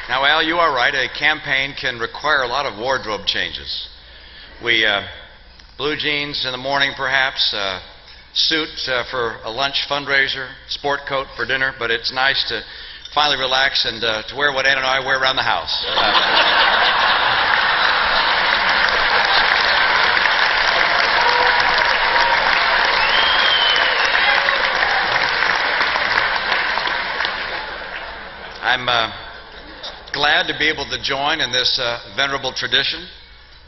Now, Al, you are right. A campaign can require a lot of wardrobe changes. Blue jeans in the morning, perhaps, suit for a lunch fundraiser, sport coat for dinner, but it's nice to finally relax and to wear what Ann and I wear around the house. I'm glad to be able to join in this venerable tradition.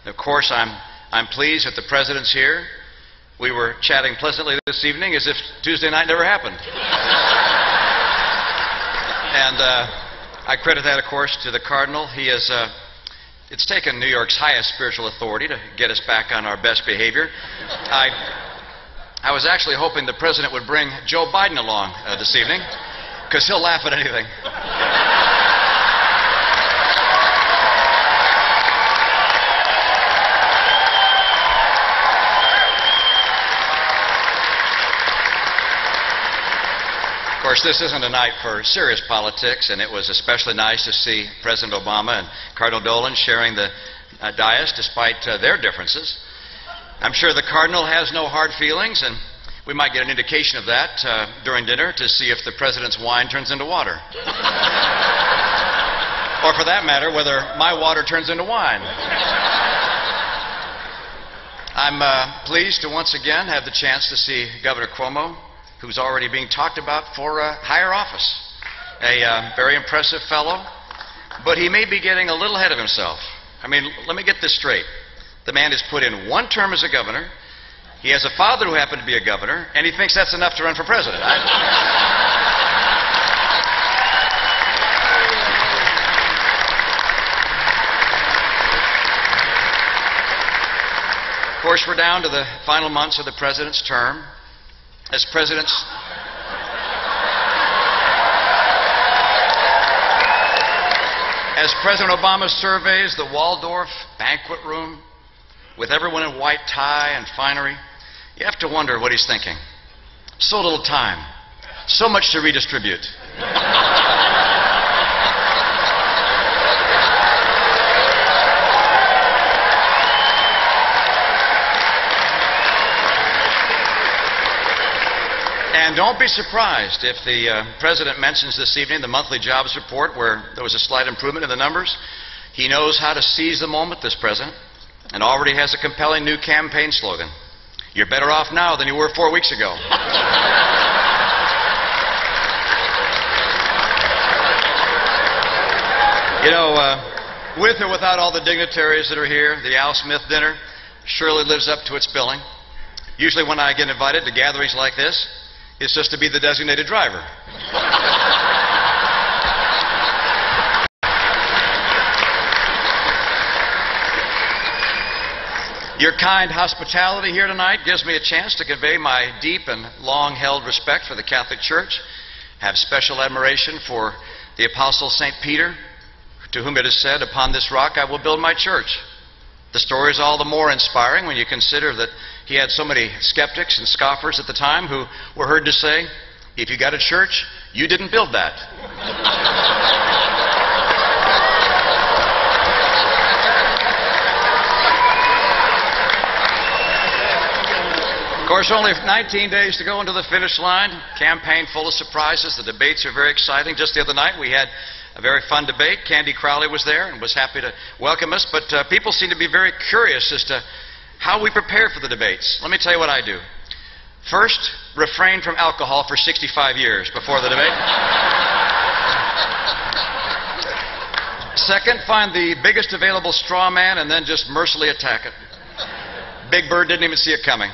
Of course, I'm pleased that the President's here. We were chatting pleasantly this evening as if Tuesday night never happened. And I credit that, of course, to the Cardinal. It's taken New York's highest spiritual authority to get us back on our best behavior. I was actually hoping the President would bring Joe Biden along this evening, because he'll laugh at anything. Of course, this isn't a night for serious politics, and it was especially nice to see President Obama and Cardinal Dolan sharing the dais despite their differences. I'm sure the Cardinal has no hard feelings, and we might get an indication of that during dinner to see if the President's wine turns into water. Or for that matter, whether my water turns into wine. I'm pleased to once again have the chance to see Governor Cuomo, who's already being talked about for higher office. A very impressive fellow, but he may be getting a little ahead of himself. I mean, let me get this straight. The man has put in one term as a governor. He has a father who happened to be a governor, and he thinks that's enough to run for president. Of course, we're down to the final months of the President's term. As President Obama surveys the Waldorf banquet room with everyone in white tie and finery, you have to wonder what he's thinking. So little time, so much to redistribute. And don't be surprised if the President mentions this evening the monthly jobs report where there was a slight improvement in the numbers. He knows how to seize the moment, this President, and already has a compelling new campaign slogan. You're better off now than you were 4 weeks ago. You know, with or without all the dignitaries that are here, the Al Smith dinner surely lives up to its billing. Usually when I get invited to gatherings like this, it's just to be the designated driver. Your kind hospitality here tonight gives me a chance to convey my deep and long-held respect for the Catholic Church. I have special admiration for the Apostle St. Peter, to whom it is said, "Upon this rock I will build my church." The story is all the more inspiring when you consider that he had so many skeptics and scoffers at the time who were heard to say, "If you got a church, you didn't build that." Of course, only 19 days to go into the finish line. Campaign full of surprises. The debates are very exciting. Just the other night we had a very fun debate. Candy Crowley was there and was happy to welcome us, but people seem to be very curious as to how we prepare for the debates. Let me tell you what I do. First, refrain from alcohol for 65 years before the debate. Second, find the biggest available straw man and then just mercilessly attack it. Big Bird didn't even see it coming.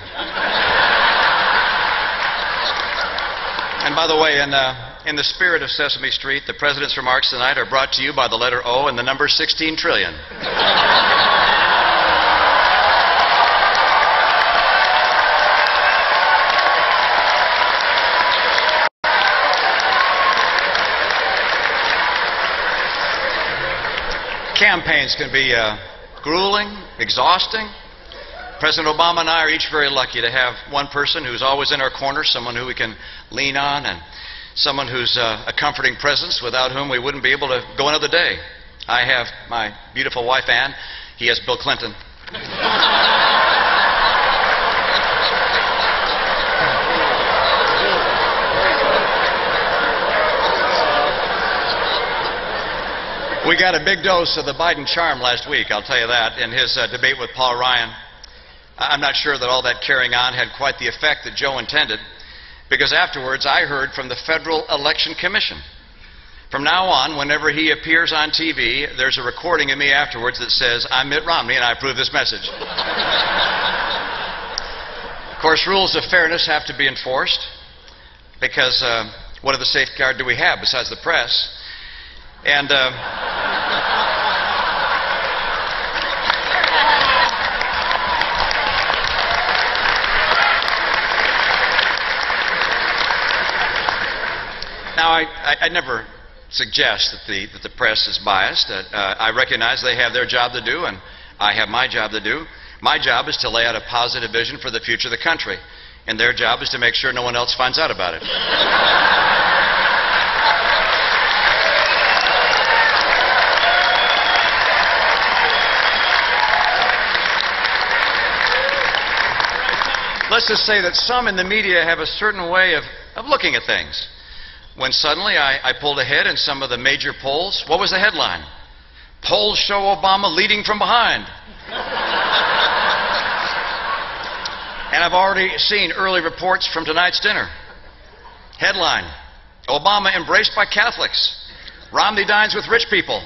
And by the way, in the spirit of Sesame Street, the President's remarks tonight are brought to you by the letter O and the number 16 trillion. Campaigns can be grueling, exhausting. President Obama and I are each very lucky to have one person who's always in our corner, someone who we can lean on, and someone who's a comforting presence without whom we wouldn't be able to go another day. I have my beautiful wife, Ann. He has Bill Clinton. We got a big dose of the Biden charm last week, I'll tell you that, in his debate with Paul Ryan. I'm not sure that all that carrying on had quite the effect that Joe intended, because afterwards I heard from the Federal Election Commission. From now on, whenever he appears on TV, there's a recording of me afterwards that says, "I'm Mitt Romney and I approve this message." Of course, rules of fairness have to be enforced, because what other safeguard do we have besides the press? And now, I never suggest that the press is biased. I recognize they have their job to do, and I have my job to do. My job is to lay out a positive vision for the future of the country, and their job is to make sure no one else finds out about it. Let's just say that some in the media have a certain way of looking at things. When suddenly I pulled ahead in some of the major polls, what was the headline? "Polls show Obama leading from behind." And I've already seen early reports from tonight's dinner. Headline: "Obama embraced by Catholics. Romney dines with rich people."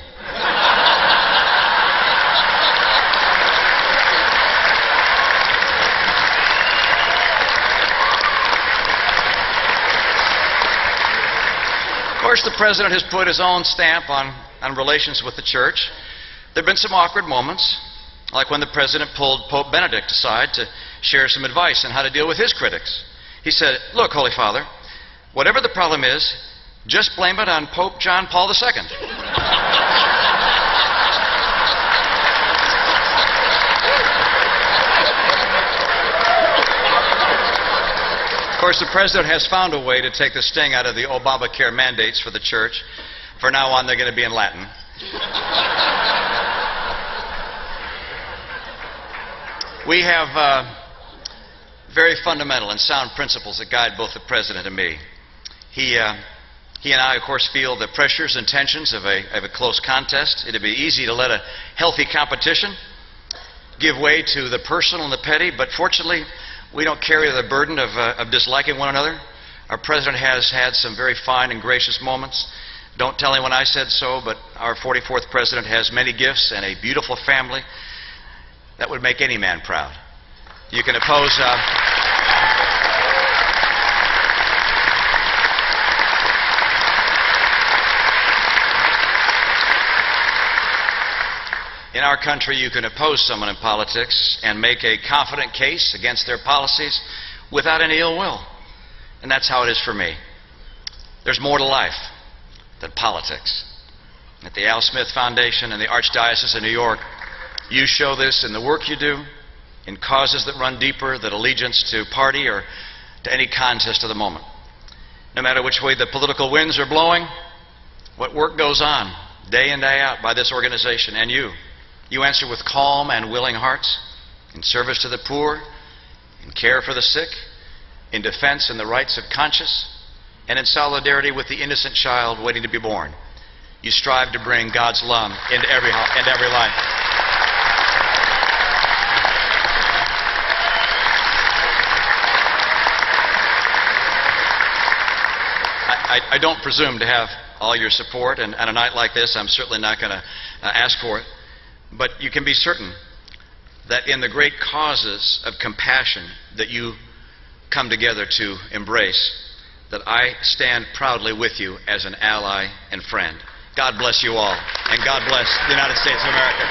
Of course, the president has put his own stamp on relations with the church. There have been some awkward moments, like when the president pulled Pope Benedict aside to share some advice on how to deal with his critics. He said, "Look, Holy Father, whatever the problem is, just blame it on Pope John Paul II." Of course, the president has found a way to take the sting out of the Obamacare mandates for the church. From now on, they're going to be in Latin. We have very fundamental and sound principles that guide both the president and me. He and I, of course, feel the pressures and tensions of a close contest. It'd be easy to let a healthy competition give way to the personal and the petty, but fortunately, we don't carry the burden of disliking one another. Our president has had some very fine and gracious moments. Don't tell anyone I said so, but our 44th president has many gifts and a beautiful family that would make any man proud. You can oppose... In our country, you can oppose someone in politics and make a confident case against their policies without any ill will. And that's how it is for me. There's more to life than politics. At the Al Smith Foundation and the Archdiocese of New York, you show this in the work you do, in causes that run deeper than allegiance to party or to any contest of the moment. No matter which way the political winds are blowing, what work goes on day in, day out by this organization and you. You answer with calm and willing hearts, in service to the poor, in care for the sick, in defense and the rights of conscience, and in solidarity with the innocent child waiting to be born. You strive to bring God's love into every life. I don't presume to have all your support, and on a night like this, I'm certainly not going to ask for it. But you can be certain that in the great causes of compassion that you come together to embrace, that I stand proudly with you as an ally and friend. God bless you all, and God bless the United States of America.